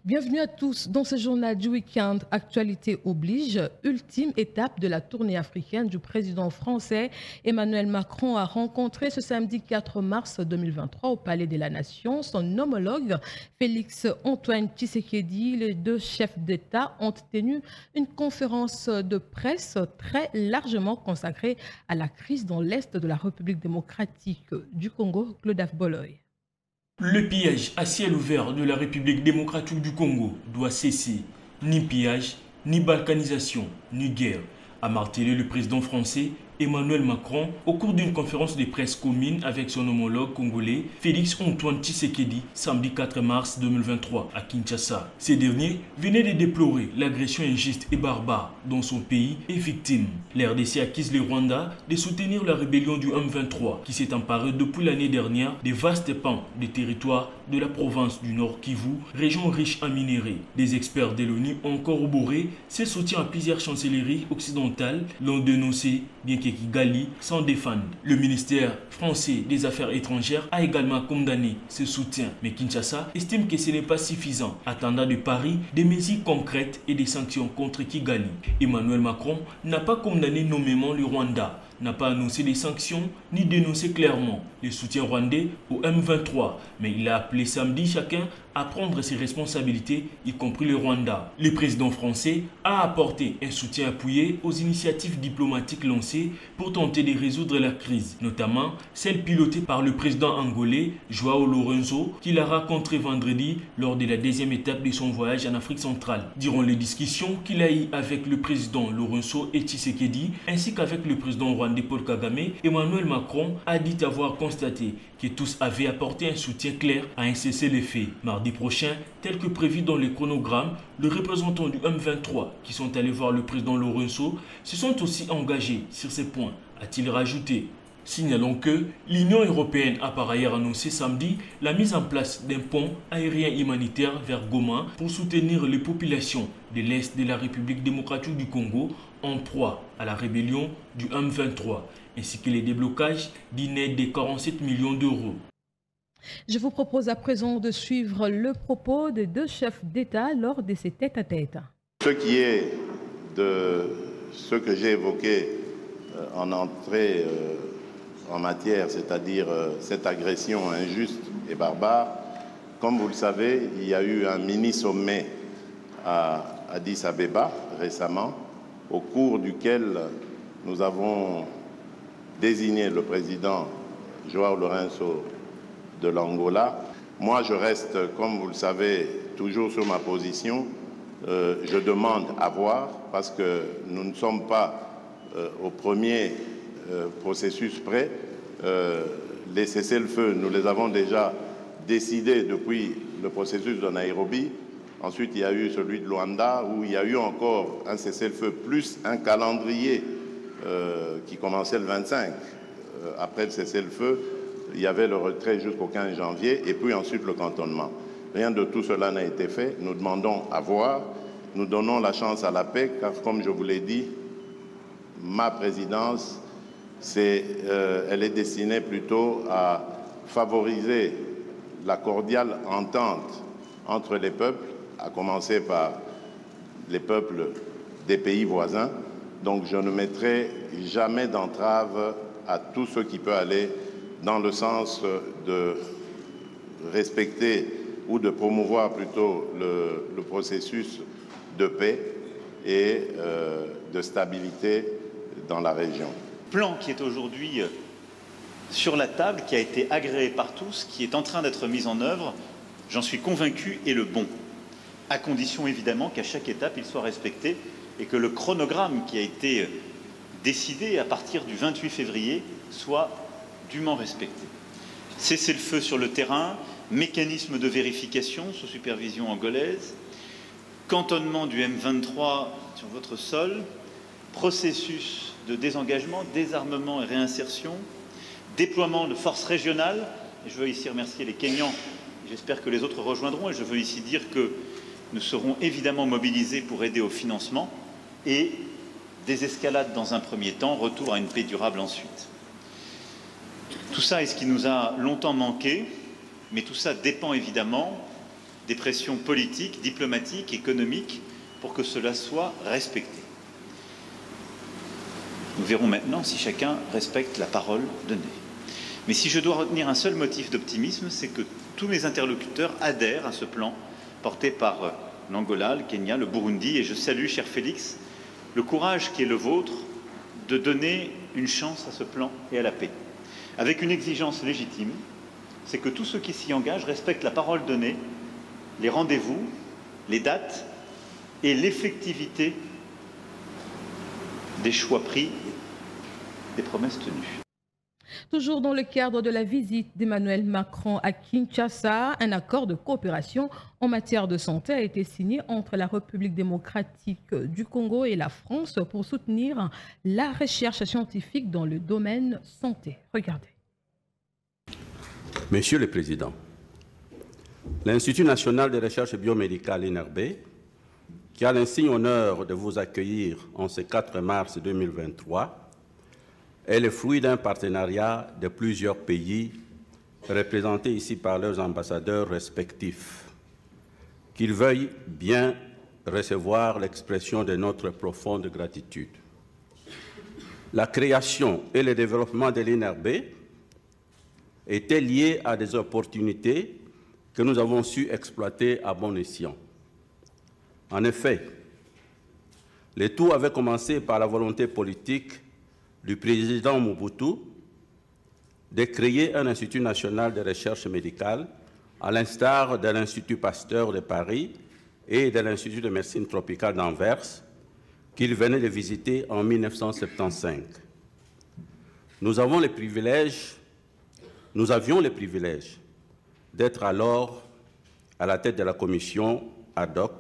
Bienvenue à tous dans ce journal du week-end. Actualité oblige, ultime étape de la tournée africaine du président français Emmanuel Macron a rencontré ce samedi 4 mars 2023 au Palais de la Nation son homologue Félix Antoine Tshisekedi. Les deux chefs d'État ont tenu une conférence de presse très largement consacrée à la crise dans l'Est de la République démocratique du Congo. Claude Boloy. Le pillage à ciel ouvert de la République démocratique du Congo doit cesser. Ni pillage, ni balkanisation, ni guerre, a martelé le président français Emmanuel Macron au cours d'une conférence de presse commune avec son homologue congolais Félix Antoine Tshisekedi samedi 4 mars 2023 à Kinshasa. Ces derniers venaient de déplorer l'agression injuste et barbare dont son pays est victime. La RDC accuse le Rwanda de soutenir la rébellion du M23 qui s'est emparée depuis l'année dernière des vastes pans des territoires de la province du Nord Kivu, région riche en minerais. Des experts de l'ONU ont corroboré ces soutiens à plusieurs chancelleries occidentales, l'ont dénoncé bien que Kigali s'en défende. Le ministère français des Affaires étrangères a également condamné ce soutien, mais Kinshasa estime que ce n'est pas suffisant, attendant de Paris des mesures concrètes et des sanctions contre Kigali. Emmanuel Macron n'a pas condamné nommément le Rwanda, n'a pas annoncé des sanctions ni dénoncé clairement le soutien rwandais au M23, mais il a appelé samedi chacun à prendre ses responsabilités, y compris le Rwanda. Le président français a apporté un soutien appuyé aux initiatives diplomatiques lancées pour tenter de résoudre la crise, notamment celle pilotée par le président angolais João Lourenço, qu'il a rencontré vendredi lors de la deuxième étape de son voyage en Afrique centrale. Durant les discussions qu'il a eues avec le président Lourenço et Tshisekedi, ainsi qu'avec le président rwandais Paul Kagame, Emmanuel Macron a dit avoir constaté que tous avaient apporté un soutien clair à un cessez-le-feu. Mardi prochain, tel que prévu dans le chronogramme, les représentants du M23 qui sont allés voir le président Lourenço se sont aussi engagés sur ces points, a-t-il rajouté. Signalons que l'Union européenne a par ailleurs annoncé samedi la mise en place d'un pont aérien humanitaire vers Goma pour soutenir les populations de l'Est de la République démocratique du Congo en proie à la rébellion du M23, ainsi que les déblocages d'une aide de 47 millions d'euros. Je vous propose à présent de suivre le propos des deux chefs d'État lors de ces tête-à-tête. Ce qui est de ce que j'ai évoqué en entrée en matière, c'est-à-dire cette agression injuste et barbare, comme vous le savez, il y a eu un mini-sommet à Addis Abeba récemment, au cours duquel nous avons désigné le président João Lourenço de l'Angola. Moi, je reste, comme vous le savez, toujours sur ma position. Je demande à voir, parce que nous ne sommes pas au premier processus près. Les cessez-le-feu, nous les avons déjà décidés depuis le processus de Nairobi. Ensuite, il y a eu celui de Luanda, où il y a eu encore un cessez-le-feu, plus un calendrier qui commençait le 25. Après le cessez-le-feu, il y avait le retrait jusqu'au 15 janvier, et puis ensuite le cantonnement. Rien de tout cela n'a été fait. Nous demandons à voir. Nous donnons la chance à la paix, car comme je vous l'ai dit, ma présidence, elle est destinée plutôt à favoriser la cordiale entente entre les peuples, à commencer par les peuples des pays voisins. Donc je ne mettrai jamais d'entrave à tout ce qui peut aller dans le sens de respecter ou de promouvoir plutôt le processus de paix et de stabilité dans la région. Le plan qui est aujourd'hui sur la table, qui a été agréé par tous, qui est en train d'être mis en œuvre, j'en suis convaincu, est le bon, à condition évidemment qu'à chaque étape il soit respecté et que le chronogramme qui a été décidé à partir du 28 février soit dûment respecté. Cessez-le-feu sur le terrain, mécanisme de vérification sous supervision angolaise, cantonnement du M23 sur votre sol, processus de désengagement, désarmement et réinsertion, déploiement de forces régionales. Et je veux ici remercier les Kenyans, j'espère que les autres rejoindront, et je veux ici dire que nous serons évidemment mobilisés pour aider au financement et désescalade dans un premier temps, retour à une paix durable ensuite. Tout ça est ce qui nous a longtemps manqué, mais tout ça dépend évidemment des pressions politiques, diplomatiques, économiques, pour que cela soit respecté. Nous verrons maintenant si chacun respecte la parole donnée. Mais si je dois retenir un seul motif d'optimisme, c'est que tous mes interlocuteurs adhèrent à ce plan porté par l'Angola, le Kenya, le Burundi, et je salue, cher Félix, le courage qui est le vôtre de donner une chance à ce plan et à la paix. Avec une exigence légitime, c'est que tous ceux qui s'y engagent respectent la parole donnée, les rendez-vous, les dates et l'effectivité des choix pris, des promesses tenues. Toujours dans le cadre de la visite d'Emmanuel Macron à Kinshasa, un accord de coopération en matière de santé a été signé entre la République démocratique du Congo et la France pour soutenir la recherche scientifique dans le domaine santé. Regardez. Monsieur le Président, l'Institut national de recherche biomédicale INRB, qui a l'insigne honneur de vous accueillir en ce 4 mars 2023, est le fruit d'un partenariat de plusieurs pays représentés ici par leurs ambassadeurs respectifs. Qu'ils veuillent bien recevoir l'expression de notre profonde gratitude. La création et le développement de l'INRB étaient liés à des opportunités que nous avons su exploiter à bon escient. En effet, le tout avait commencé par la volonté politique du président Mobutu de créer un institut national de recherche médicale à l'instar de l'Institut Pasteur de Paris et de l'Institut de médecine tropicale d'Anvers qu'il venait de visiter en 1975. Nous avions le privilège d'être alors à la tête de la commission ad hoc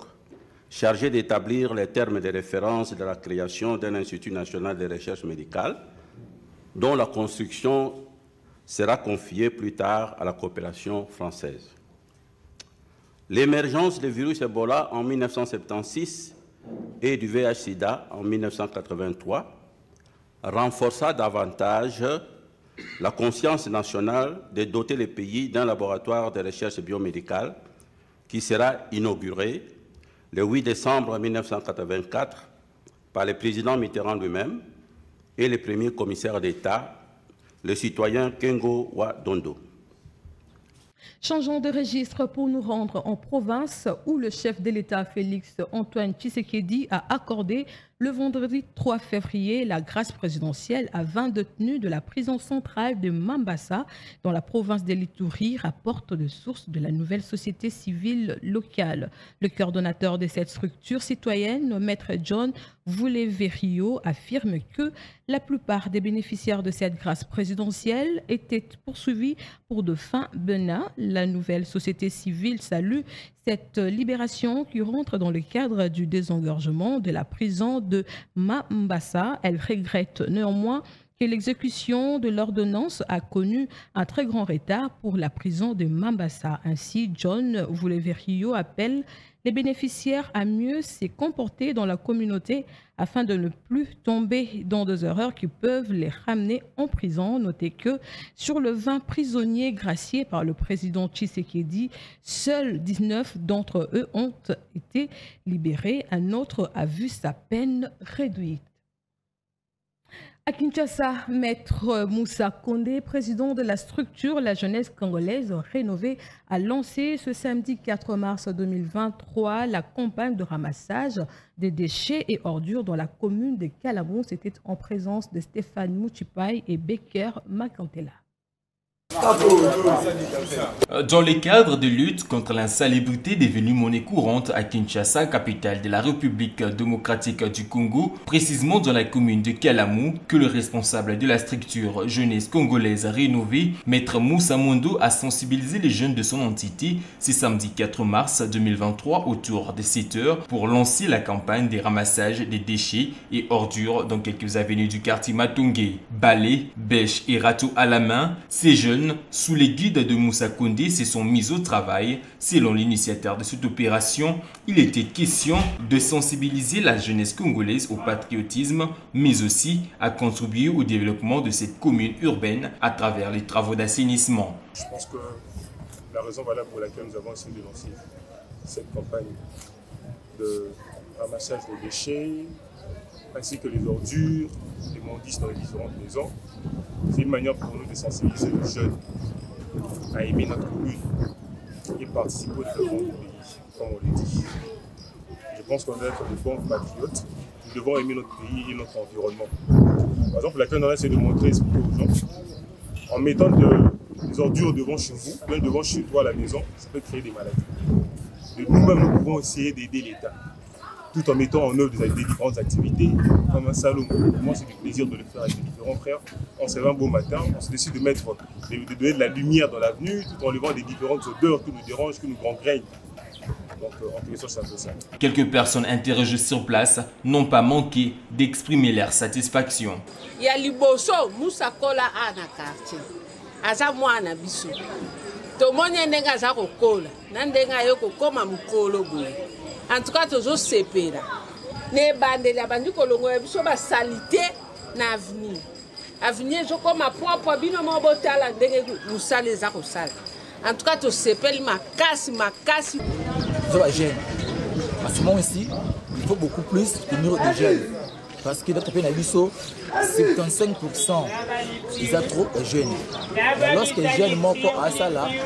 chargée d'établir les termes de référence de la création d'un Institut national de recherche médicale, dont la construction sera confiée plus tard à la coopération française. L'émergence du virus Ebola en 1976 et du VIH-Sida en 1983 renforça davantage la conscience nationale de doter les pays d'un laboratoire de recherche biomédicale qui sera inauguré le 8 décembre 1984 par le président Mitterrand lui-même et le premier commissaire d'État, le citoyen Kengo Wa Dondo. Changeons de registre pour nous rendre en province où le chef de l'État Félix Antoine Tshisekedi a accordé le vendredi 3 février la grâce présidentielle à 20 détenus de la prison centrale de Mambasa dans la province de l'Ituri, rapporte de sources de la nouvelle société civile locale. Le coordonnateur de cette structure citoyenne, Maître John Vouleverio, affirme que la plupart des bénéficiaires de cette grâce présidentielle étaient poursuivis pour de fins bénins. La nouvelle société civile salue cette libération qui rentre dans le cadre du désengorgement de la prison de Mambasa. Elle regrette néanmoins que l'exécution de l'ordonnance a connu un très grand retard pour la prison de Mambasa. Ainsi, John Vouleverio appelle les bénéficiaires à mieux se comporter dans la communauté afin de ne plus tomber dans des erreurs qui peuvent les ramener en prison. Notez que sur le 20 prisonniers graciés par le président Tshisekedi, seuls 19 d'entre eux ont été libérés. Un autre a vu sa peine réduite. À Kinshasa, Maître Moussa Condé, président de la structure La Jeunesse Congolaise Rénovée, a lancé ce samedi 4 mars 2023 la campagne de ramassage des déchets et ordures dans la commune de Kalamou. C'était en présence de Stéphane Mouchipaï et Becker Makantela. Dans le cadre de lutte contre l'insalubrité devenue monnaie courante à Kinshasa, capitale de la République démocratique du Congo, précisément dans la commune de Kalamou, que le responsable de la structure Jeunesse Congolaise Rénovée, Maître Moussa Mondo, a sensibilisé les jeunes de son entité ce samedi 4 mars 2023 autour de 7 heures pour lancer la campagne de ramassage des déchets et ordures dans quelques avenues du quartier Matungé. Balais, bêches et râteaux à la main, ces jeunes, sous les guides de Moussa Condé, se sont mis au travail. Selon l'initiateur de cette opération, il était question de sensibiliser la jeunesse congolaise au patriotisme, mais aussi à contribuer au développement de cette commune urbaine à travers les travaux d'assainissement. Je pense que la raison valable pour laquelle nous avons essayé de lancer cette campagne de ramassage des déchets, ainsi que les ordures, les mondistes dans les différentes maisons. C'est une manière pour nous de sensibiliser les jeunes à aimer notre commune et participer au développement du pays, comme on le dit. Je pense qu'on doit être de bons patriotes. Nous devons aimer notre pays et notre environnement. Par exemple, la CNRS, c'est de montrer, expliquer aux gens, en mettant des ordures devant chez vous, même devant chez toi à la maison, ça peut créer des maladies. Nous-mêmes, nous pouvons essayer d'aider l'État, tout en mettant en œuvre des différentes activités, comme un salon. Moi, c'est du plaisir de le faire avec les différents frères. On se lève un beau matin, on se décide de donner de la lumière dans l'avenue, tout en levant des différentes odeurs qui nous dérangent, qui nous gangrènent. Donc, en quelque sorte, c'est un peu ça. Quelques personnes interrogées sur place n'ont pas manqué d'exprimer leur satisfaction. Il y a Liboso, Moussa Kola Ana quartier. Aza mwana biso. Tomoni ndenga za kokola, nandenga yo kokoma mukolo boye. En tout cas, toujours sepera. Ne bandela bandi kolongo biso ba salité na avenir. Avenir jo koma propre bino mo botala ndenge musale za kosala. En tout cas, to sepeli makasi. Je suis jeune. À ce moment ici, il faut beaucoup plus de numéros de jeunes. Parce que dans le pays, 75% ils sont trop jeunes. Lorsque les jeunes manquent à ça, là, il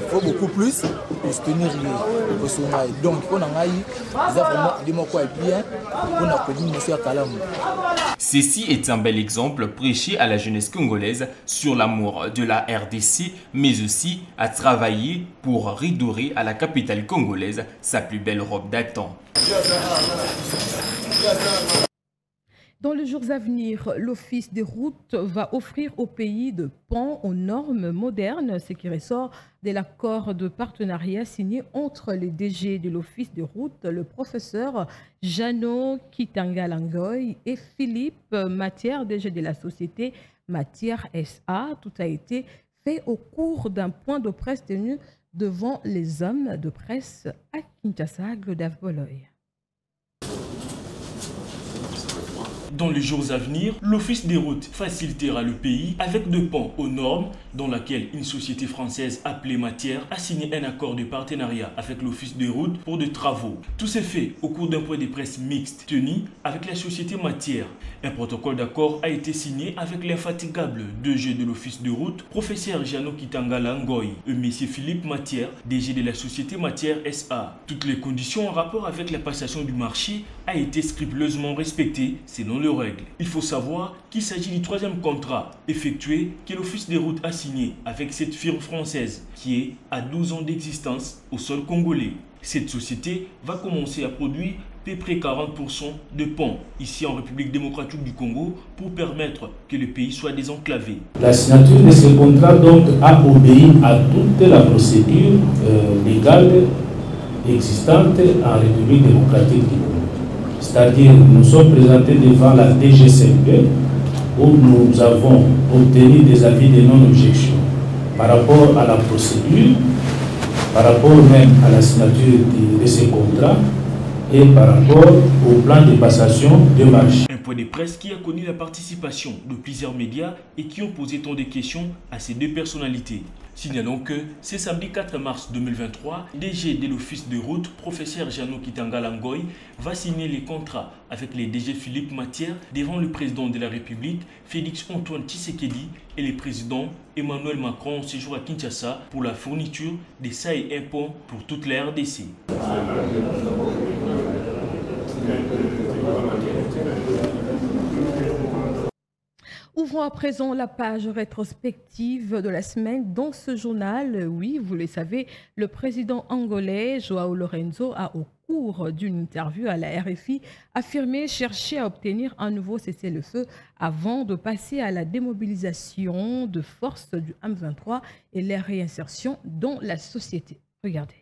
faut beaucoup plus pour soutenir les. Donc, on a vraiment des mots bien pour la communauté à Kalamou. Ceci est un bel exemple prêché à la jeunesse congolaise sur l'amour de la RDC, mais aussi à travailler pour redorer à la capitale congolaise sa plus belle robe d'antan. Dans les jours à venir, l'Office des routes va offrir au pays de ponts aux normes modernes, ce qui ressort de l'accord de partenariat signé entre les DG de l'Office des routes, le professeur Jeannot Kitanga-Langoy et Philippe Matière, DG de la société Matière SA. Tout a été fait au cours d'un point de presse tenu devant les hommes de presse à Kinshasa, Glodave Boloy. Dans les jours à venir, l'Office des routes facilitera le pays avec deux ponts aux normes dans laquelle une société française appelée Matière a signé un accord de partenariat avec l'Office des routes pour des travaux. Tout s'est fait au cours d'un point de presse mixte tenu avec la société Matière. Un protocole d'accord a été signé avec l'infatigable DG de l'Office de route, professeur Jeannot Kitanga-Langoy et M. Philippe Matière, DG de la société Matière SA. Toutes les conditions en rapport avec la passation du marché a été scrupuleusement respectées selon les règles. Il faut savoir qu'il s'agit du troisième contrat effectué que l'Office des routes a signé avec cette firme française qui est à 12 ans d'existence au sol congolais. Cette société va commencer à produire à peu près 40% de ponts ici en République démocratique du Congo pour permettre que le pays soit désenclavé. La signature de ce contrat donc a obéi à toute la procédure légale existante en République démocratique du Congo. C'est-à-dire nous sommes présentés devant la DGCP où nous avons obtenu des avis de non-objection par rapport à la procédure, par rapport même à la signature de ces contrats et par rapport au plan de passation de marché. Un point de presse qui a connu la participation de plusieurs médias et qui ont posé tant de questions à ces deux personnalités. Signalons que ce samedi 4 mars 2023, DG de l'Office de route, professeur Jeannot Kitanga-Langoy, va signer les contrats avec les DG Philippe Matière devant le président de la République, Félix Antoine Tshisekedi, et le président Emmanuel Macron en séjour à Kinshasa pour la fourniture des SAE impôts pour toute la RDC. Ouvrons à présent la page rétrospective de la semaine. Dans ce journal, oui, vous le savez, le président angolais João Lorenzo a, au cours d'une interview à la RFI, affirmé chercher à obtenir un nouveau cessez-le-feu avant de passer à la démobilisation de forces du M23 et leur réinsertion dans la société. Regardez.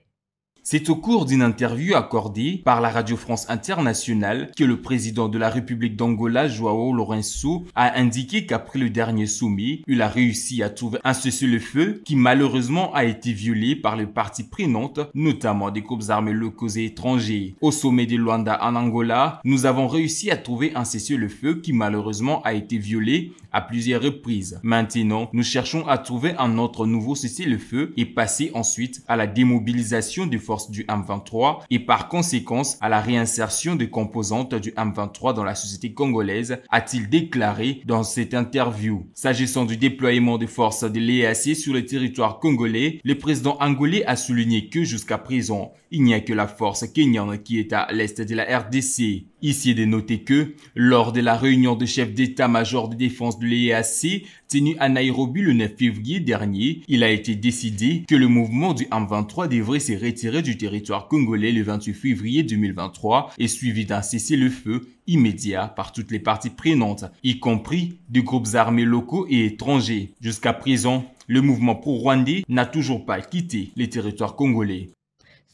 C'est au cours d'une interview accordée par la Radio France Internationale que le président de la République d'Angola, João Lourenço, a indiqué qu'après le dernier sommet, il a réussi à trouver un cessez-le-feu qui malheureusement a été violé par les parties prenantes, notamment des groupes armés locaux et étrangers. Au sommet de Luanda en Angola, nous avons réussi à trouver un cessez-le-feu qui malheureusement a été violé à plusieurs reprises. Maintenant, nous cherchons à trouver un autre nouveau cessez-le-feu et passer ensuite à la démobilisation des forces du M23 et par conséquence à la réinsertion des composantes du M23 dans la société congolaise, a-t-il déclaré dans cette interview. S'agissant du déploiement des forces de l'EAC sur le territoire congolais, le président angolais a souligné que jusqu'à présent, il n'y a que la force kenyane qui est à l'est de la RDC. Ici est de noter que, lors de la réunion de chefs d'état-major de défense de l'EAC tenue à Nairobi le 9 février dernier, il a été décidé que le mouvement du M23 devrait se retirer du territoire congolais le 28 février 2023 et suivi d'un cessez-le-feu immédiat par toutes les parties prenantes, y compris des groupes armés locaux et étrangers. Jusqu'à présent, le mouvement pro-rwandais n'a toujours pas quitté les territoires congolais.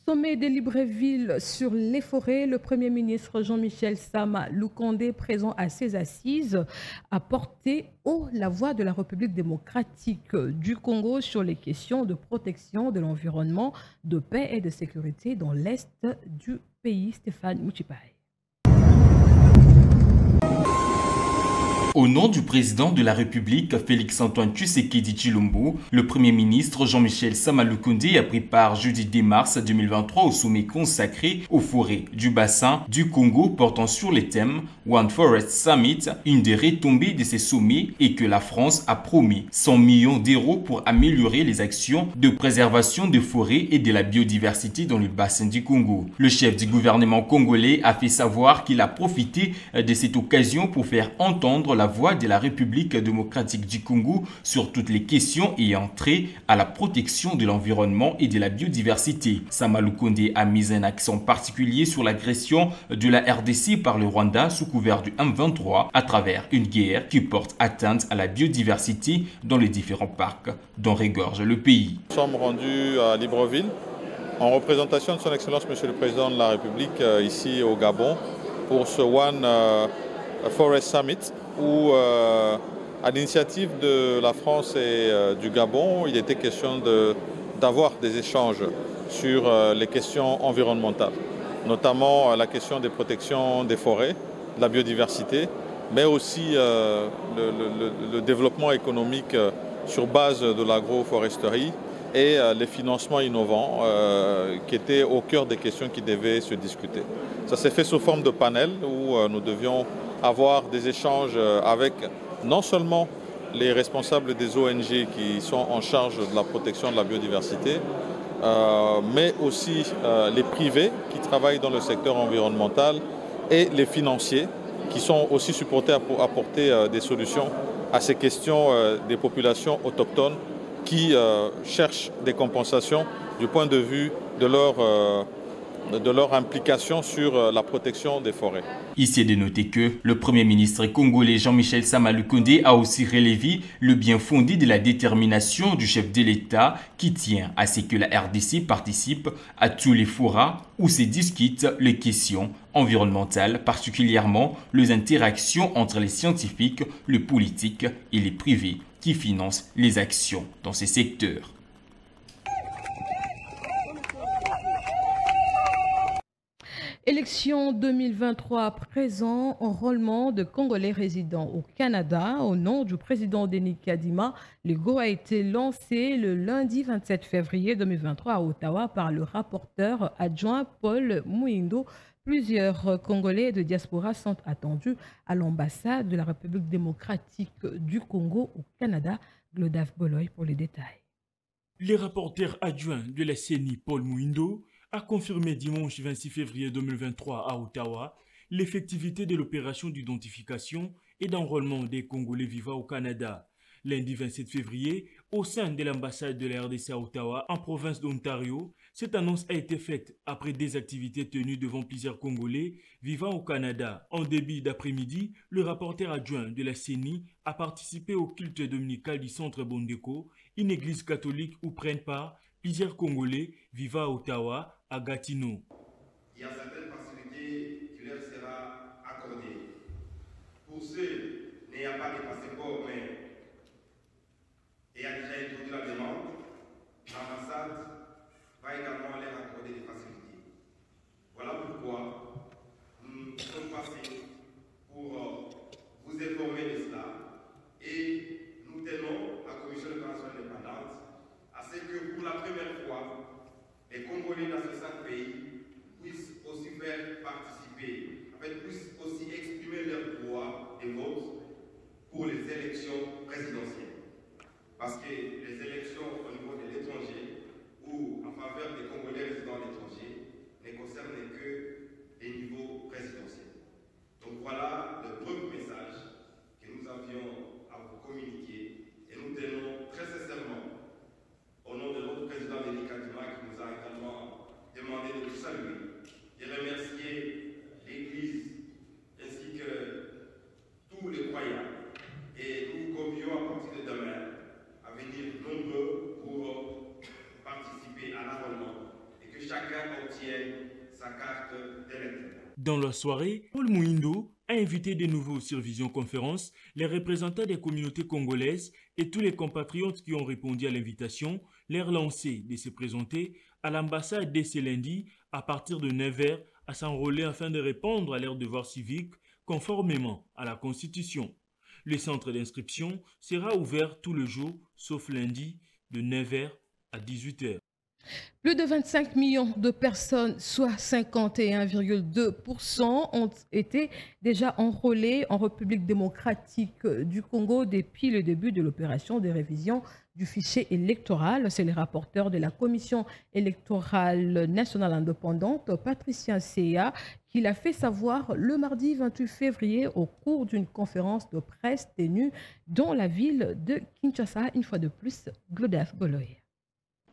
Sommet de Libreville sur les forêts, le Premier ministre Jean-Michel Sama Lukonde, présent à ces assises, a porté haut la voix de la République démocratique du Congo sur les questions de protection de l'environnement, de paix et de sécurité dans l'est du pays. Stéphane Mouchipaï. Au nom du président de la République, Félix-Antoine Tshisekedi Tshilombo, le Premier ministre Jean-Michel Sama Lukonde a pris part jeudi 10 mars 2023 au sommet consacré aux forêts du bassin du Congo portant sur les thèmes One Forest Summit. Une des retombées de ces sommets est que la France a promis 100 millions d'euros pour améliorer les actions de préservation des forêts et de la biodiversité dans le bassin du Congo. Le chef du gouvernement congolais a fait savoir qu'il a profité de cette occasion pour faire entendre la voix de la République démocratique du Congo sur toutes les questions ayant trait à la protection de l'environnement et de la biodiversité. Sama Lukonde a mis un accent particulier sur l'agression de la RDC par le Rwanda sous couvert du M23 à travers une guerre qui porte atteinte à la biodiversité dans les différents parcs dont regorge le pays. Nous sommes rendus à Libreville en représentation de son Excellence Monsieur le Président de la République ici au Gabon pour ce One Forest Summit où, à l'initiative de la France et du Gabon, il était question d'avoir des échanges sur les questions environnementales, notamment la question des protections des forêts, de la biodiversité, mais aussi le développement économique sur base de l'agroforesterie et les financements innovants qui étaient au cœur des questions qui devaient se discuter. Ça s'est fait sous forme de panel où nous devions avoir des échanges avec non seulement les responsables des ONG qui sont en charge de la protection de la biodiversité, mais aussi les privés qui travaillent dans le secteur environnemental et les financiers qui sont aussi supportés pour apporter des solutions à ces questions des populations autochtones qui cherchent des compensations du point de vue de leur implication sur la protection des forêts. Ici est de noter que le Premier ministre congolais Jean-Michel Sama Lukonde a aussi relevé le bien fondé de la détermination du chef de l'État qui tient à ce que la RDC participe à tous les forats où se discutent les questions environnementales, particulièrement les interactions entre les scientifiques, les politiques et les privés qui financent les actions dans ces secteurs. Élection 2023 à présent, enrôlement de Congolais résidents au Canada. Au nom du président Denis Kadima, le go a été lancé le lundi 27 février 2023 à Ottawa par le rapporteur adjoint Paul Mouindo. Plusieurs Congolais de diaspora sont attendus à l'ambassade de la République démocratique du Congo au Canada. Glodave Boloy pour les détails. Le rapporteur adjoint de la CENI, Paul Mouindo, a confirmé dimanche 26 février 2023 à Ottawa l'effectivité de l'opération d'identification et d'enrôlement des Congolais vivant au Canada. Lundi 27 février, au sein de l'ambassade de la RDC à Ottawa, en province d'Ontario, cette annonce a été faite après des activités tenues devant plusieurs Congolais vivant au Canada. En début d'après-midi, le rapporteur adjoint de la CENI a participé au culte dominical du centre Bondeko, une église catholique où prennent part plusieurs Congolais vivant à Ottawa à Gatineau. Il y a certaines facilités qui leur sera accordées. Pour ceux n'ayant pas de passeport mais ayant déjà introduit la demande, l'ambassade va également leur accorder des facilités. Voilà pourquoi nous sommes passés pour vous informer de cela et nous tenons la Commission de transition indépendante à ce que pour la première fois, les Congolais dans ces 5 pays puissent aussi faire participer, puissent aussi exprimer leur droit de vote pour les élections présidentielles. Parce que les élections au niveau de l'étranger ou en faveur des Congolais résidant à l'étranger ne concernent que les niveaux présidentiels. Donc voilà le premier message que nous avions à vous communiquer et nous tenons très sincèrement au nom de notre président Denis Kadima qui nous a également demandé de vous saluer et remercier l'Église ainsi que tous les croyants. Et nous vous convions à partir de demain à venir nombreux pour participer à l'enrôlement et que chacun obtienne sa carte d'électeur. Dans la soirée, Paul Mouindo a invité de nouveau sur Vision Conférence les représentants des communautés congolaises et tous les compatriotes qui ont répondu à l'invitation, leur lancer de se présenter à l'ambassade dès ce lundi à partir de 9h à s'enrôler afin de répondre à leurs devoirs civiques conformément à la Constitution. Le centre d'inscription sera ouvert tout le jour, sauf lundi, de 9h à 18h. Plus de 25 millions de personnes, soit 51,2%, ont été déjà enrôlées en République démocratique du Congo depuis le début de l'opération de révision du fichier électoral. C'est le rapporteur de la Commission électorale nationale indépendante, Patricien Seya, qui l'a fait savoir le mardi 28 février au cours d'une conférence de presse tenue dans la ville de Kinshasa. Une fois de plus, Glodaf Goloye.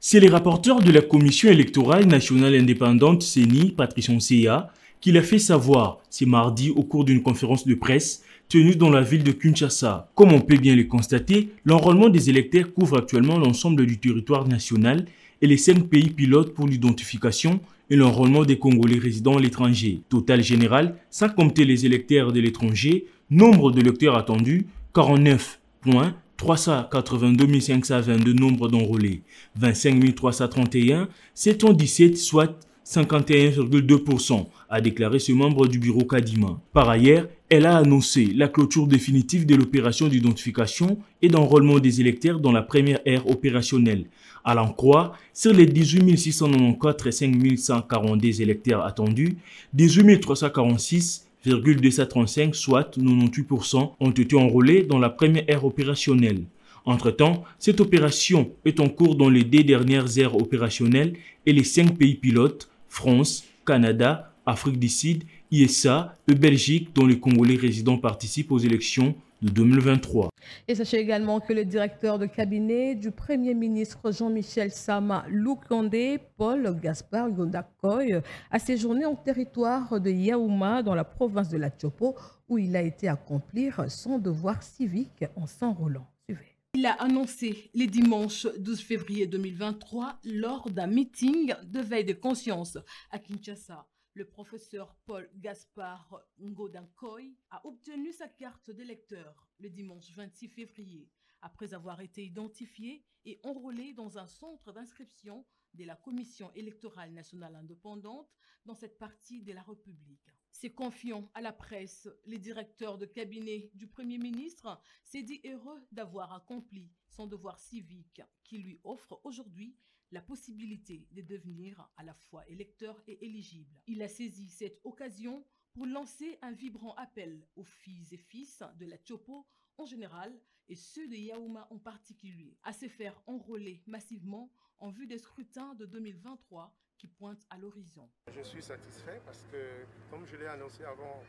C'est le rapporteur de la Commission électorale nationale indépendante, CENI, Patricien Seya, qui l'a fait savoir ce mardi au cours d'une conférence de presse tenue dans la ville de Kinshasa. Comme on peut bien le constater, l'enrôlement des électeurs couvre actuellement l'ensemble du territoire national et les 5 pays pilotes pour l'identification et l'enrôlement des Congolais résidant à l'étranger. Total général, sans compter les électeurs de l'étranger, nombre de lecteurs attendus, 49,382 522 nombre d'enrôlés, 25 331, 717, soit 51,2%, a déclaré ce membre du bureau Kadima. Par ailleurs, elle a annoncé la clôture définitive de l'opération d'identification et d'enrôlement des électeurs dans la première ère opérationnelle. À l'en croire, sur les 18 694 et 5 142 électeurs attendus, 18 346,235, soit 98%, ont été enrôlés dans la première ère opérationnelle. Entre-temps, cette opération est en cours dans les 2 dernières aires opérationnelles et les 5 pays pilotes, France, Canada, Afrique du Sud, ISA et Belgique, dont les Congolais résidents participent aux élections de 2023. Et sachez également que le directeur de cabinet du Premier ministre Jean-Michel Sama Lukonde, Paul Gaspard Ngondakoy, a séjourné en territoire de Yaouma dans la province de la Tchopo où il a été accomplir son devoir civique en s'enrôlant. Suivez. Il a annoncé le dimanche 12 février 2023 lors d'un meeting de veille de conscience à Kinshasa. Le professeur Paul Gaspard Ngondakoy a obtenu sa carte d'électeur le dimanche 26 février après avoir été identifié et enrôlé dans un centre d'inscription de la Commission électorale nationale indépendante dans cette partie de la République. Se confiant à la presse, le directeur de cabinet du Premier ministre s'est dit heureux d'avoir accompli son devoir civique qui lui offre aujourd'hui la possibilité de devenir à la fois électeur et éligible. Il a saisi cette occasion pour lancer un vibrant appel aux filles et fils de la Tchopo en général et ceux de Yaouma en particulier à se faire enrôler massivement en vue des scrutins de 2023 qui pointent à l'horizon. Je suis satisfait parce que, comme je l'ai annoncé avant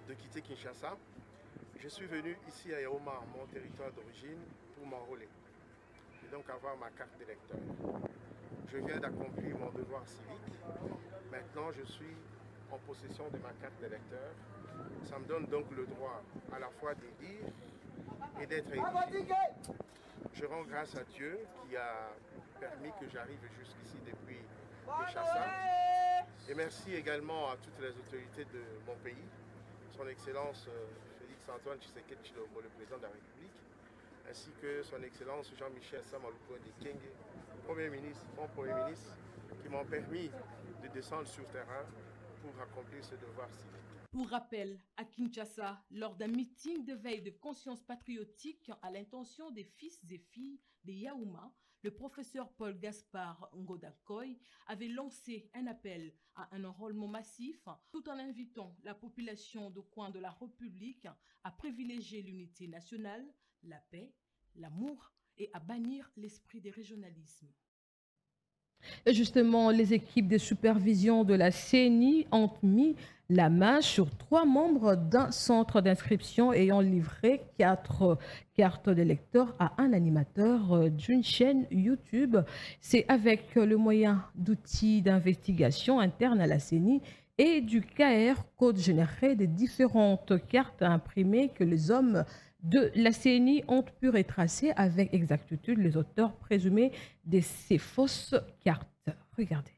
de quitter Kinshasa, je suis venu ici à Yaouma, mon territoire d'origine, pour m'enrôler et donc avoir ma carte d'électeur. Je viens d'accomplir mon devoir civique. Maintenant, je suis en possession de ma carte d'électeur. Ça me donne donc le droit à la fois d'élire et d'être éligible. Je rends grâce à Dieu qui a permis que j'arrive jusqu'ici depuis Kinshasa. Et merci également à toutes les autorités de mon pays, son Excellence Félix-Antoine Tshisekedi Tshilombo, le président de la République, ainsi que son Excellence Jean-Michel Samalukonde Kenge, mon Premier ministre, qui m'ont permis de descendre sur terrain pour accomplir ce devoir civique. Pour rappel, à Kinshasa, lors d'un meeting de veille de conscience patriotique à l'intention des fils et filles de Yaouma, le professeur Paul Gaspard Ngodakoy avait lancé un appel à un enrôlement massif tout en invitant la population de coin de la République à privilégier l'unité nationale, la paix, l'amour et à bannir l'esprit des régionalismes. Et justement, les équipes de supervision de la CENI ont mis la main sur 3 membres d'un centre d'inscription ayant livré 4 cartes d'électeurs à un animateur d'une chaîne YouTube. C'est avec le moyen d'outils d'investigation interne à la CENI et du KR, code généré des différentes cartes imprimées, que les hommes de la CENI ont pu retracer avec exactitude les auteurs présumés de ces fausses cartes. Regardez.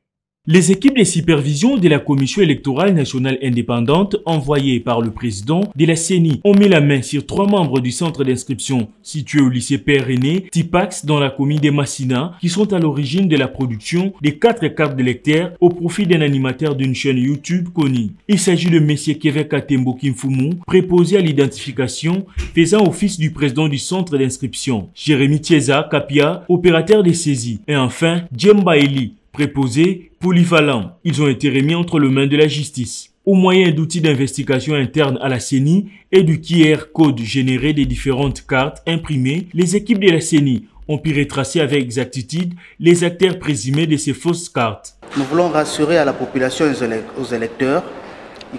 Les équipes de supervision de la Commission électorale nationale indépendante envoyées par le président de la CENI ont mis la main sur 3 membres du centre d'inscription situé au lycée Père René, Tipax, dans la commune de Massina, qui sont à l'origine de la production des 4 cartes d'électeurs au profit d'un animateur d'une chaîne YouTube connue. Il s'agit de M. Kevin Katembo Kimfumu, préposé à l'identification, faisant office du président du centre d'inscription, Jérémy Tiesa Kapia, opérateur des saisies, et enfin Djemba Eli, préposés, polyvalents. Ils ont été remis entre les mains de la justice. Au moyen d'outils d'investigation interne à la CENI et du QR code généré des différentes cartes imprimées, les équipes de la CENI ont pu retracer avec exactitude les acteurs présumés de ces fausses cartes. Nous voulons rassurer à la population et aux électeurs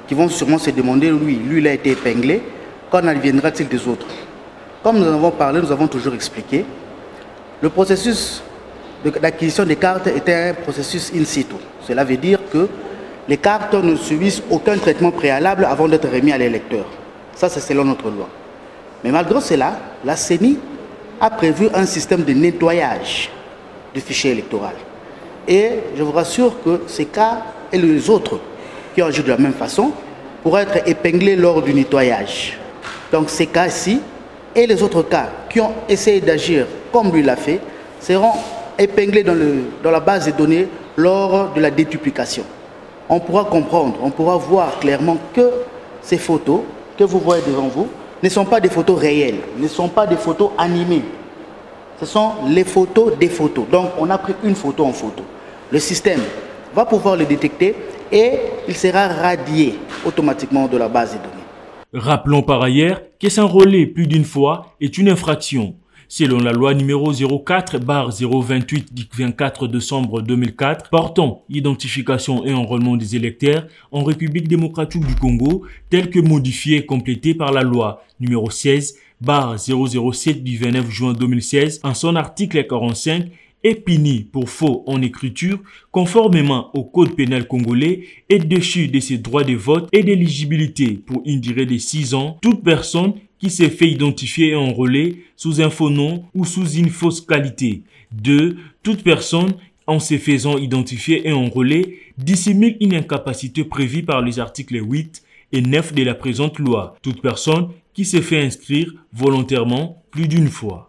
qui vont sûrement se demander, lui il a été épinglé, qu'en adviendra-t-il des autres? Comme nous en avons parlé, nous avons toujours expliqué, le processus l'acquisition des cartes était un processus in situ. Cela veut dire que les cartes ne subissent aucun traitement préalable avant d'être remis à l'électeur. Ça, c'est selon notre loi. Mais malgré cela, la CENI a prévu un système de nettoyage du fichier électoral. Et je vous rassure que ces cas et les autres qui ont agi de la même façon pourraient être épinglés lors du nettoyage. Donc ces cas-ci et les autres cas qui ont essayé d'agir comme lui l'a fait seront épinglés dans la base de données lors de la déduplication. On pourra comprendre, on pourra voir clairement que ces photos que vous voyez devant vous ne sont pas des photos réelles, ne sont pas des photos animées. Ce sont les photos des photos. Donc on a pris une photo en photo. Le système va pouvoir le détecter et il sera radié automatiquement de la base de données. Rappelons par ailleurs que s'enrôler plus d'une fois est une infraction. Selon la loi numéro 04/028 du 24 décembre 2004 portant identification et enrôlement des électeurs en République démocratique du Congo, telle que modifiée et complétée par la loi numéro 16/007 du 29 juin 2016 en son article 45, est puni pour faux en écriture conformément au code pénal congolais et déchu de ses droits de vote et d'éligibilité pour une durée de 6 ans toute personne qui s'est fait identifier et enrôler sous un faux nom ou sous une fausse qualité. 2. Toute personne en se faisant identifier et enrôler dissimule une incapacité prévue par les articles 8 et 9 de la présente loi. Toute personne qui s'est fait inscrire volontairement plus d'une fois.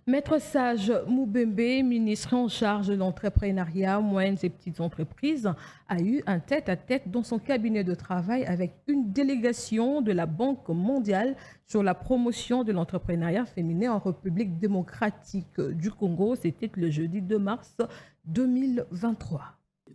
Maître Sage Moubembe, ministre en charge de l'entrepreneuriat, moyennes et petites entreprises, a eu un tête-à-tête dans son cabinet de travail avec une délégation de la Banque mondiale sur la promotion de l'entrepreneuriat féminin en République démocratique du Congo. C'était le jeudi 2 mars 2023.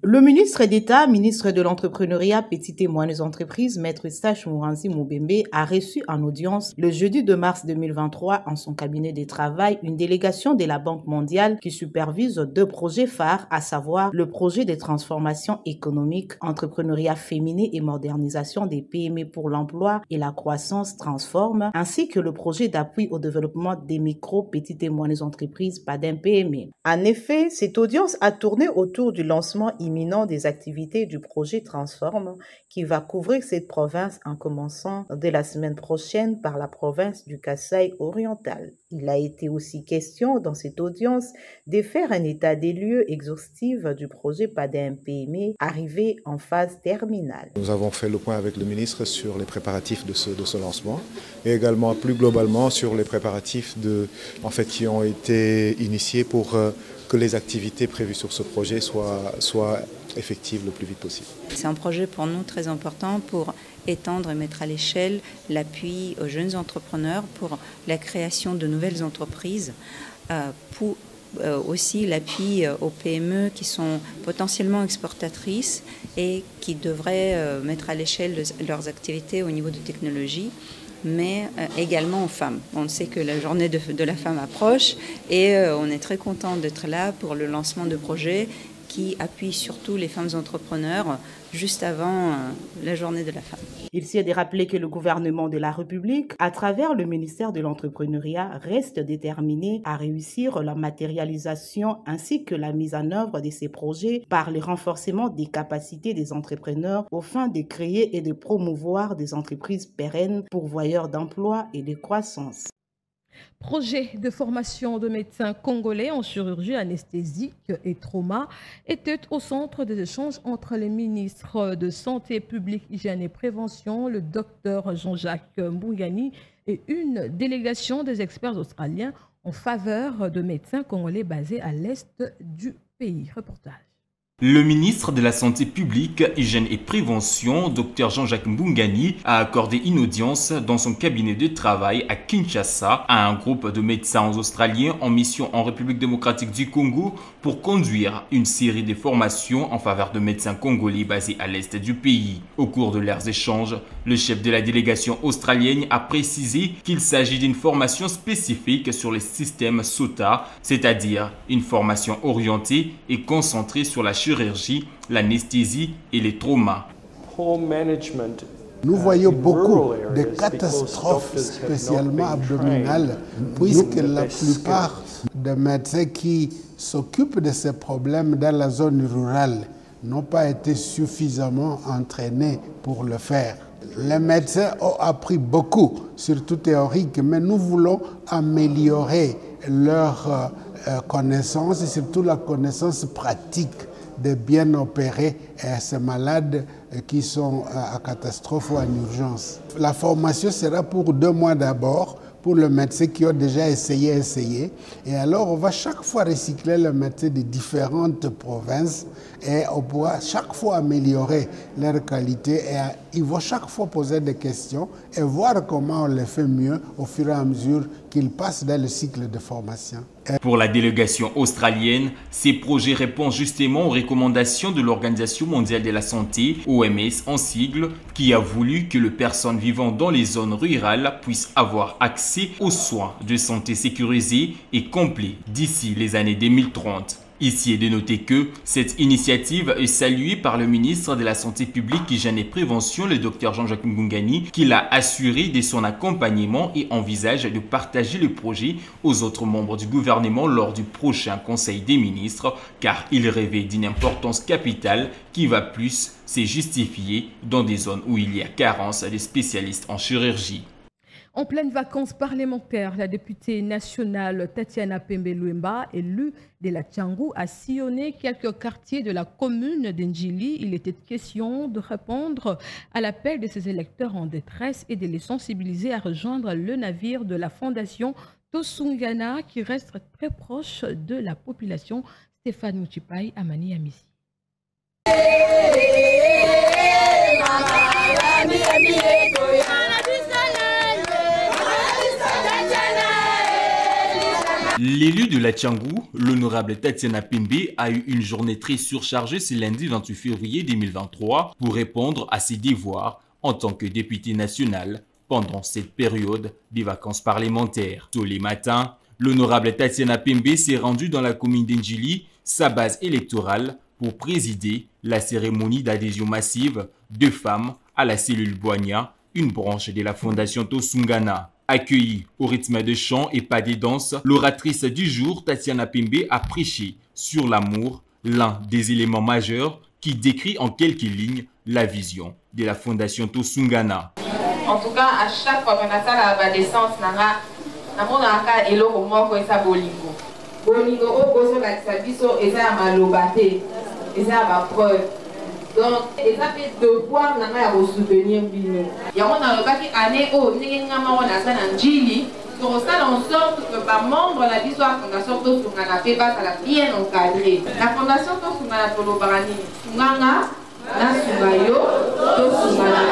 Le ministre d'État, ministre de l'Entrepreneuriat, Petites et Moyennes Entreprises, Maître Sage Mouranzi Moubembe, a reçu en audience le jeudi 2 mars 2023 en son cabinet de travail une délégation de la Banque mondiale qui supervise 2 projets phares, à savoir le projet de transformation économique, entrepreneuriat féminin et modernisation des PME pour l'emploi et la croissance transforme, ainsi que le projet d'appui au développement des micro, petites et moyennes entreprises, PADEM-PME. En effet, cette audience a tourné autour du lancement immédiat imminent des activités du projet Transforme qui va couvrir cette province en commençant dès la semaine prochaine par la province du Kasaï oriental. Il a été aussi question dans cette audience de faire un état des lieux exhaustif du projet PADEM-PME arrivé en phase terminale. Nous avons fait le point avec le ministre sur les préparatifs de ce lancement et également plus globalement sur les préparatifs qui ont été initiés pour que les activités prévues sur ce projet soient effectives le plus vite possible. C'est un projet pour nous très important pour étendre et mettre à l'échelle l'appui aux jeunes entrepreneurs pour la création de nouvelles entreprises, pour aussi l'appui aux PME qui sont potentiellement exportatrices et qui devraient mettre à l'échelle leurs activités au niveau de technologie, mais également aux femmes. On sait que la journée de la femme approche et on est très content d'être là pour le lancement de projets qui appuient surtout les femmes entrepreneurs juste avant la journée de la femme. Il s'y est de rappeler que le gouvernement de la République, à travers le ministère de l'Entrepreneuriat, reste déterminé à réussir la matérialisation ainsi que la mise en œuvre de ces projets par le renforcement des capacités des entrepreneurs aux fins de créer et de promouvoir des entreprises pérennes, pourvoyeurs d'emplois et de croissance. Projet de formation de médecins congolais en chirurgie anesthésique et trauma était au centre des échanges entre les ministres de Santé publique, Hygiène et Prévention, le docteur Jean-Jacques Mbungani et une délégation des experts australiens en faveur de médecins congolais basés à l'est du pays. Reportage. Le ministre de la Santé publique, Hygiène et Prévention, Dr Jean-Jacques Mbungani, a accordé une audience dans son cabinet de travail à Kinshasa à un groupe de médecins australiens en mission en République démocratique du Congo pour conduire une série de formations en faveur de médecins congolais basés à l'est du pays. Au cours de leurs échanges, le chef de la délégation australienne a précisé qu'il s'agit d'une formation spécifique sur les systèmes SOTA, c'est-à-dire une formation orientée et concentrée sur la chirurgie, l'anesthésie et les traumas. Nous voyons beaucoup de catastrophes, spécialement abdominales, puisque la plupart des médecins qui s'occupent de ces problèmes dans la zone rurale n'ont pas été suffisamment entraînés pour le faire. Les médecins ont appris beaucoup, surtout théorique, mais nous voulons améliorer leurs connaissances et surtout la connaissance pratique de bien opérer ces malades qui sont à catastrophe ou en urgence. La formation sera pour 2 mois d'abord, pour les médecins qui ont déjà essayé. Et alors, on va chaque fois recycler les médecins de différentes provinces et on pourra chaque fois améliorer leur qualité et ils vont chaque fois poser des questions et voir comment on les fait mieux au fur et à mesure qu'ils passent dans le cycle de formation. Pour la délégation australienne, ces projets répondent justement aux recommandations de l'Organisation mondiale de la santé, OMS en sigle, qui a voulu que les personnes vivant dans les zones rurales puissent avoir accès aux soins de santé sécurisés et complets d'ici les années 2030. Ici est de noter que cette initiative est saluée par le ministre de la Santé publique, Hygiène et Prévention, le Dr Jean-Jacques Mbungani, qui l'a assuré de son accompagnement et envisage de partager le projet aux autres membres du gouvernement lors du prochain Conseil des ministres, car il rêvait d'une importance capitale qui va plus se justifier dans des zones où il y a carence de spécialistes en chirurgie. En pleine vacances parlementaires, la députée nationale Tatiana Pembe-Luemba, élue de la Tchangou, a sillonné quelques quartiers de la commune d'Ndjili. Il était question de répondre à l'appel de ses électeurs en détresse et de les sensibiliser à rejoindre le navire de la fondation Tosungana qui reste très proche de la population. Stéphane Mouchipai, Amani Amissi. L'élu de la Tchangou, l'honorable Tatiana Pembe, a eu une journée très surchargée ce lundi 28 février 2023 pour répondre à ses devoirs en tant que députée nationale pendant cette période des vacances parlementaires. Tous les matins, l'honorable Tatiana Pembe s'est rendue dans la commune d'Ndjili, sa base électorale, pour présider la cérémonie d'adhésion massive de femmes à la cellule Boigna, une branche de la fondation Tosungana. Accueillie au rythme de chant et pas de danse, l'oratrice du jour, Tatiana Pembe, a prêché sur l'amour, l'un des éléments majeurs qui décrit en quelques lignes la vision de la Fondation Tosungana. En tout cas, à chaque fois qu'on a ça la naissance, on a un élo au moins pour ça bolingo. Bolingo au bozo la sabiso et ça a malobate et ça a preuve. Donc, et ça fait devoir on a soutenir bino. Il y a on a le baki année au n'engama on a ça dans Jili. Pour ça, en sorte que par membre la vision de la Fondation Tosungana fait base à la bien encadrée. La Fondation Tosungana Tolobarani Sunganga na Sungayo Tosungana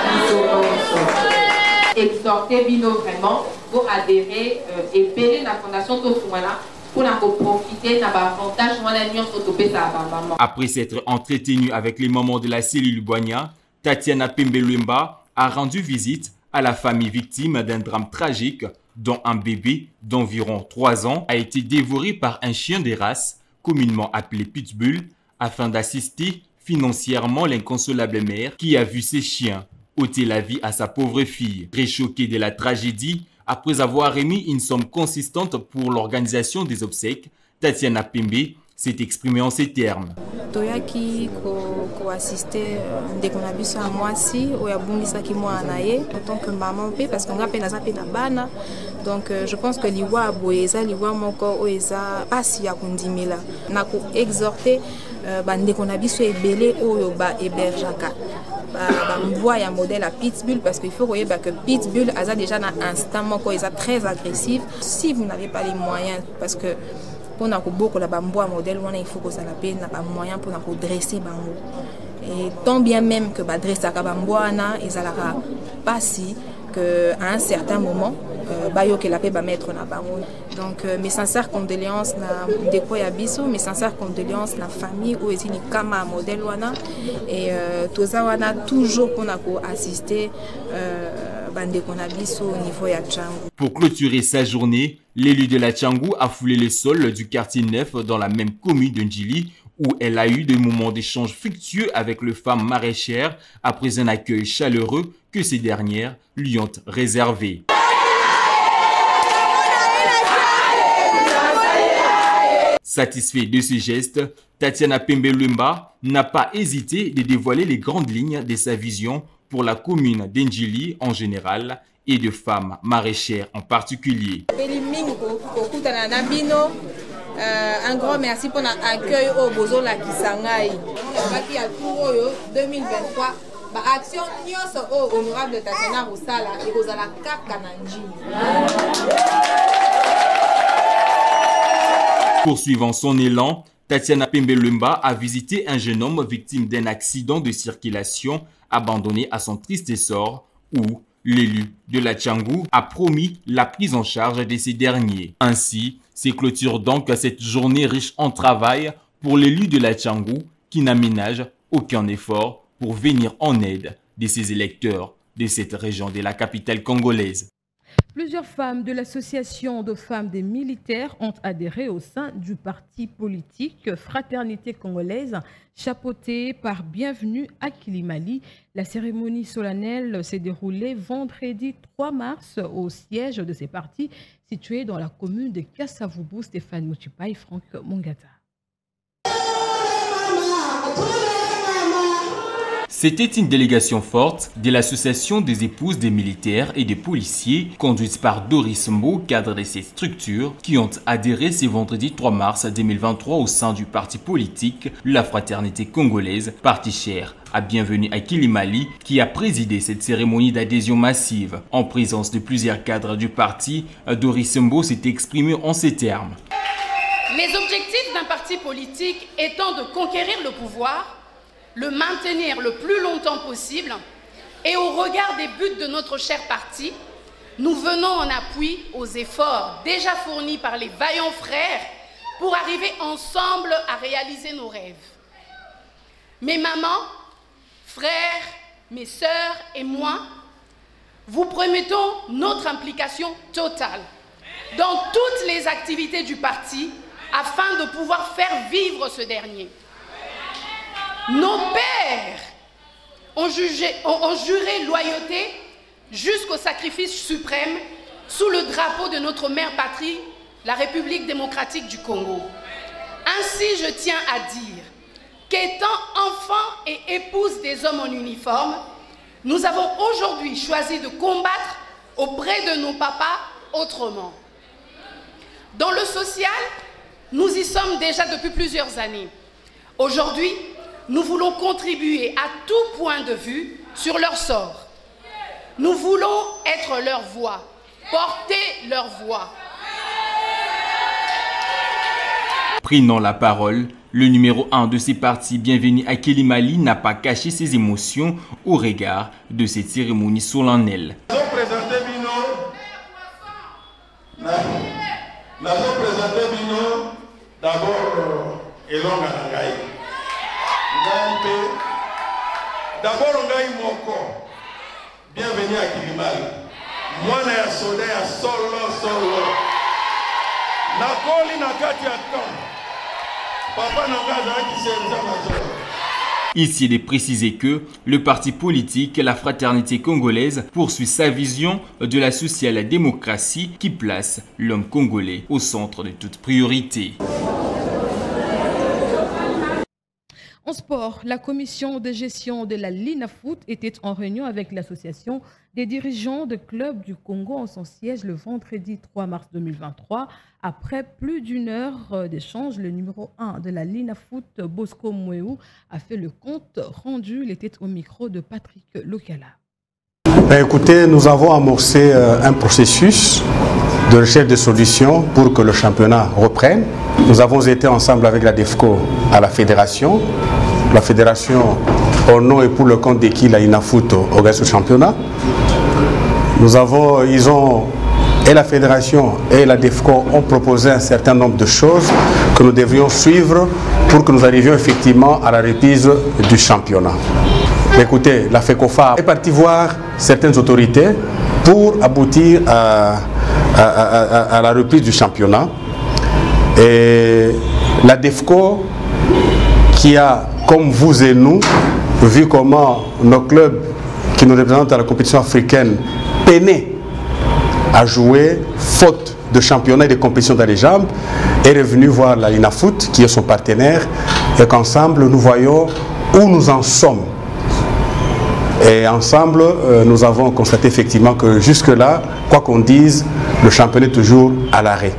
exhorter Bino vraiment pour adhérer et payer la Fondation Tosungana pour profiter de l'avantage. Après s'être entretenue avec les mamans de la cellule Boigna, Tatiana Pembe-Lumba a rendu visite à la famille victime d'un drame tragique dont un bébé d'environ 3 ans a été dévoré par un chien de race, communément appelé pitbull, afin d'assister financièrement l'inconsolable mère qui a vu ses chiens ôter la vie à sa pauvre fille. Réchoquée de la tragédie, après avoir remis une somme consistante pour l'organisation des obsèques, Tatiana Pembe s'est exprimée en ces termes. Toyaki ko assister dès qu'on a vu ça à moi si ou ya bungisa ki moi anaye en tant que maman parce qu'on a peine à peine bana donc je pense que liwa boeza liwa moko oeza pasi ya kundimila na ko exhorter bande qu'on a vu so ebele oyo ba hébergaka ba mvoa ya modèle à pitbull parce qu'il faut voyez que pitbull a déjà un instant moko est très agressif si vous n'avez pas les moyens parce que on a beaucoup de modèle, il faut que ça la peine, pas moyen pour dresser bango. Et tant bien même que dresser à bamboana, ils allaient pas si que à un certain moment, bayo que la paix va mettre na bango. Donc mes sincères condoléances na deko ya biso, mes sincères condoléances na famille ou est ni kama modèle wana et toza wana toujours qu'on a assister au niveau ya Tchangou. Pour clôturer sa journée, l'élu de la Tchangou a foulé le sol du quartier 9 dans la même commune de Ndjili où elle a eu des moments d'échange fructueux avec les femmes maraîchères après un accueil chaleureux que ces dernières lui ont réservé. Satisfait de ce geste, Tatiana Pembe-Lumba n'a pas hésité de dévoiler les grandes lignes de sa vision pour la commune d'Ndjili en général et de femmes maraîchères en particulier. Un grand merci pour l'accueil au Bozola Kisangai. On a 2023. Action honorable Tatiana Roussala et Rosala Kakananji. Poursuivant son élan, Tatiana Pembe-Lumba a visité un jeune homme victime d'un accident de circulation abandonné à son triste sort où l'élu de la Tchangou a promis la prise en charge de ces derniers. Ainsi, se clôture donc cette journée riche en travail pour l'élu de la Tchangou qui n'aménage aucun effort pour venir en aide de ses électeurs de cette région de la capitale congolaise. Plusieurs femmes de l'association de femmes des militaires ont adhéré au sein du parti politique Fraternité congolaise, chapeautée par Bienvenue à Kilimali. La cérémonie solennelle s'est déroulée vendredi 3 mars au siège de ces partis situé dans la commune de Kassavubu. Stéphane Mouchipa et Franck Mongata. C'était une délégation forte de l'association des épouses des militaires et des policiers, conduite par Doris Mbo, cadre de ces structures, qui ont adhéré ce vendredi 3 mars 2023 au sein du parti politique La Fraternité congolaise, parti cher à Bienvenue à Kilimali, qui a présidé cette cérémonie d'adhésion massive. En présence de plusieurs cadres du parti, Doris Mbo s'est exprimé en ces termes. Les objectifs d'un parti politique étant de conquérir le pouvoir, le maintenir le plus longtemps possible et au regard des buts de notre cher parti, nous venons en appui aux efforts déjà fournis par les vaillants frères pour arriver ensemble à réaliser nos rêves. Mes mamans, frères, mes sœurs et moi, vous promettons notre implication totale dans toutes les activités du parti afin de pouvoir faire vivre ce dernier. Nos pères ont juré loyauté jusqu'au sacrifice suprême sous le drapeau de notre mère patrie, la République démocratique du Congo. Ainsi, je tiens à dire qu'étant enfants et épouses des hommes en uniforme, nous avons aujourd'hui choisi de combattre auprès de nos papas autrement. Dans le social, nous y sommes déjà depuis plusieurs années. Aujourd'hui, nous voulons contribuer à tout point de vue sur leur sort. Nous voulons être leur voix, porter leur voix. Prenant la parole, le numéro 1 de ces partis, Bienvenue à Kélimali, n'a pas caché ses émotions au regard de cette cérémonie solennelle. D'abord, bienvenue à Kélimali. Moi, je suis soldé solo. Nakoli nakati ya temps. Papa n'engage qui s'est. Ici, il est précisé que le parti politique La Fraternité Congolaise poursuit sa vision de la social-démocratie qui place l'homme congolais au centre de toute priorité. En sport, la commission de gestion de la Linafoot était en réunion avec l'association des dirigeants de clubs du Congo en son siège le vendredi 3 mars 2023. Après plus d'une heure d'échange, le numéro 1 de la Linafoot, Bosco Mouéou, a fait le compte rendu. Il était au micro de Patrick Lokala. Écoutez, nous avons amorcé un processus de recherche de solutions pour que le championnat reprenne. Nous avons été ensemble avec la DEFCO à la fédération. La fédération, au nom et pour le compte de qui la Linafoot organise ce championnat. Et la fédération et la DEFCO ont proposé un certain nombre de choses que nous devrions suivre pour que nous arrivions effectivement à la reprise du championnat. Écoutez, la FECOFA est partie voir certaines autorités pour aboutir à la reprise du championnat. Et la DEFCO, qui a, comme vous et nous, vu comment nos clubs qui nous représentent à la compétition africaine peinaient à jouer, faute de championnat et de compétition dans les jambes, est revenu voir la Linafoot, qui est son partenaire, et qu'ensemble, nous voyons où nous en sommes. Et ensemble, nous avons constaté effectivement que jusque-là, quoi qu'on dise, le championnat est toujours à l'arrêt.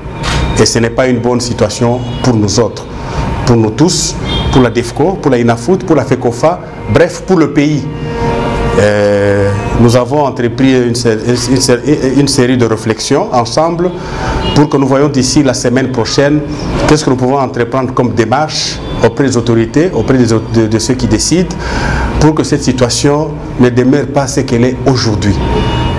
Et ce n'est pas une bonne situation pour nous autres, pour nous tous, pour la DEFCO, pour la Linafoot, pour la FECOFA, bref, pour le pays. Nous avons entrepris une série de réflexions ensemble pour que nous voyions d'ici la semaine prochaine qu'est-ce que nous pouvons entreprendre comme démarche auprès des autorités, auprès de ceux qui décident, pour que cette situation ne demeure pas ce qu'elle est aujourd'hui.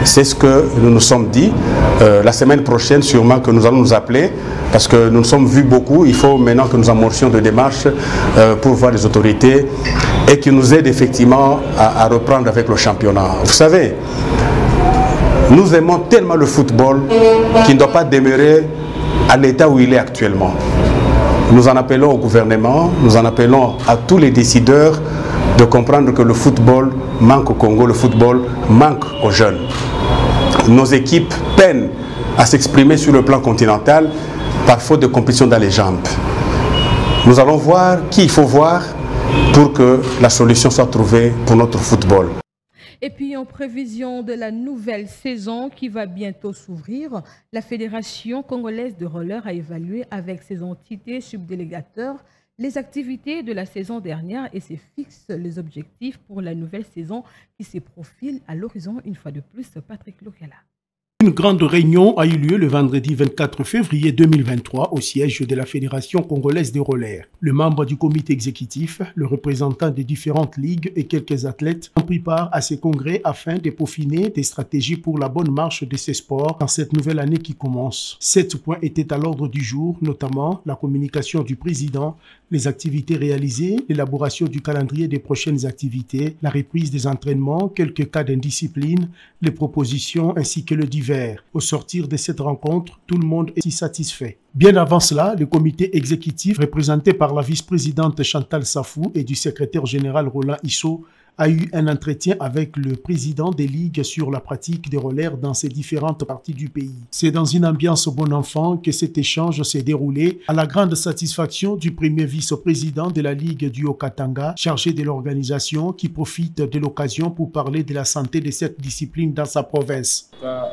C'est ce que nous nous sommes dit. La semaine prochaine, sûrement que nous allons nous appeler, parce que nous nous sommes vus beaucoup. Il faut maintenant que nous amorcions des démarches pour voir les autorités et qui nous aident effectivement à reprendre avec le championnat. Vous savez, nous aimons tellement le football qu'il ne doit pas demeurer à l'état où il est actuellement. Nous en appelons au gouvernement, nous en appelons à tous les décideurs de comprendre que le football manque au Congo, le football manque aux jeunes. Nos équipes peinent à s'exprimer sur le plan continental par faute de compétition dans les jambes. Nous allons voir qui il faut voir pour que la solution soit trouvée pour notre football. Et puis, en prévision de la nouvelle saison qui va bientôt s'ouvrir, la Fédération congolaise de roller a évalué avec ses entités subdélégateurs les activités de la saison dernière et se fixe les objectifs pour la nouvelle saison qui se profile à l'horizon. Une fois de plus, Patrick Lokala. Une grande réunion a eu lieu le vendredi 24 février 2023 au siège de la Fédération congolaise de roller. Le membre du comité exécutif, le représentant des différentes ligues et quelques athlètes ont pris part à ces congrès afin de peaufiner des stratégies pour la bonne marche de ces sports dans cette nouvelle année qui commence. 7 points étaient à l'ordre du jour, notamment la communication du président, les activités réalisées, l'élaboration du calendrier des prochaines activités, la reprise des entraînements, quelques cas d'indiscipline, les propositions ainsi que le divers. Au sortir de cette rencontre, tout le monde est satisfait. Bien avant cela, le comité exécutif, représenté par la vice-présidente Chantal Safou et du secrétaire général Roland Issou, a eu un entretien avec le président des ligues sur la pratique des rollers dans ces différentes parties du pays. C'est dans une ambiance bon enfant que cet échange s'est déroulé à la grande satisfaction du premier vice-président de la Ligue du Haut-Katanga, chargé de l'organisation, qui profite de l'occasion pour parler de la santé de cette discipline dans sa province. En tout cas,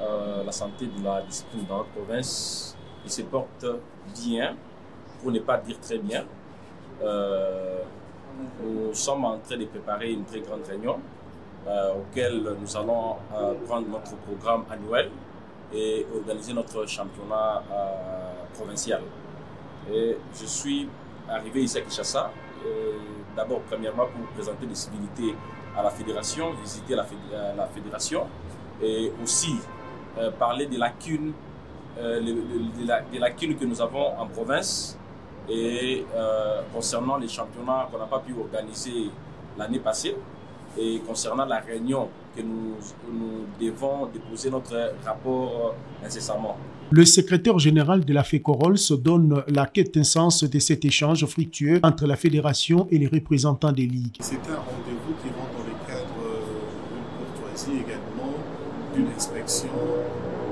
la santé de la discipline dans notre province, il se porte bien, pour ne pas dire très bien. Nous sommes en train de préparer une très grande réunion auquel nous allons prendre notre programme annuel et organiser notre championnat provincial. Et je suis arrivé ici à Kinshasa, d'abord premièrement pour présenter des civilités à la fédération, visiter la fédération et aussi parler des lacunes, des lacunes que nous avons en province et concernant les championnats qu'on n'a pas pu organiser l'année passée et concernant la réunion que nous devons déposer notre rapport incessamment. Le secrétaire général de la FECOROL se donne la quintessence de cet échange fructueux entre la fédération et les représentants des ligues. C'est un rendez-vous qui rentre dans le cadre d'une courtoisie également, d'une inspection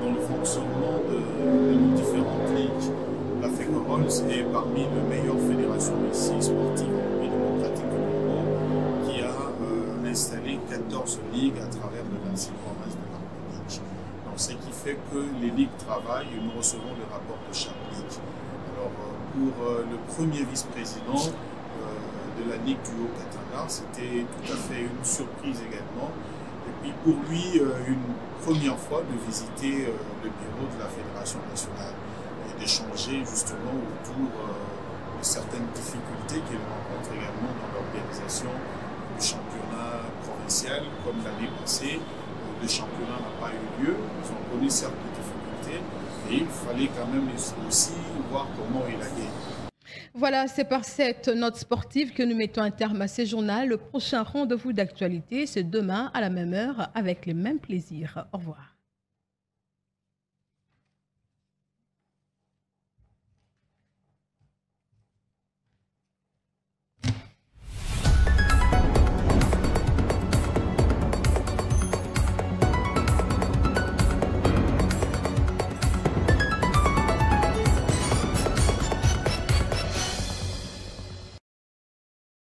dans le fonctionnement de nos différentes ligues. La FECOROL est parmi les meilleures fédérations ici sportives et démocratiques du Congo qui a installé 14 ligues à travers les 26 provinces de la République. Donc, ce qui fait que les ligues travaillent et nous recevons le rapport de chaque ligue. Alors, pour le premier vice-président de la Ligue du Haut-Katanga, c'était tout à fait une surprise également. Et puis pour lui, une première fois de visiter le bureau de la Fédération nationale et d'échanger justement autour de certaines difficultés qu'il rencontre également dans l'organisation du championnat provincial. Comme l'année passée, le championnat n'a pas eu lieu, ils ont connu certaines difficultés et il fallait quand même aussi voir comment il a gagné. Voilà, c'est par cette note sportive que nous mettons un terme à ce journal. Le prochain rendez-vous d'actualité, c'est demain à la même heure avec les mêmes plaisirs. Au revoir.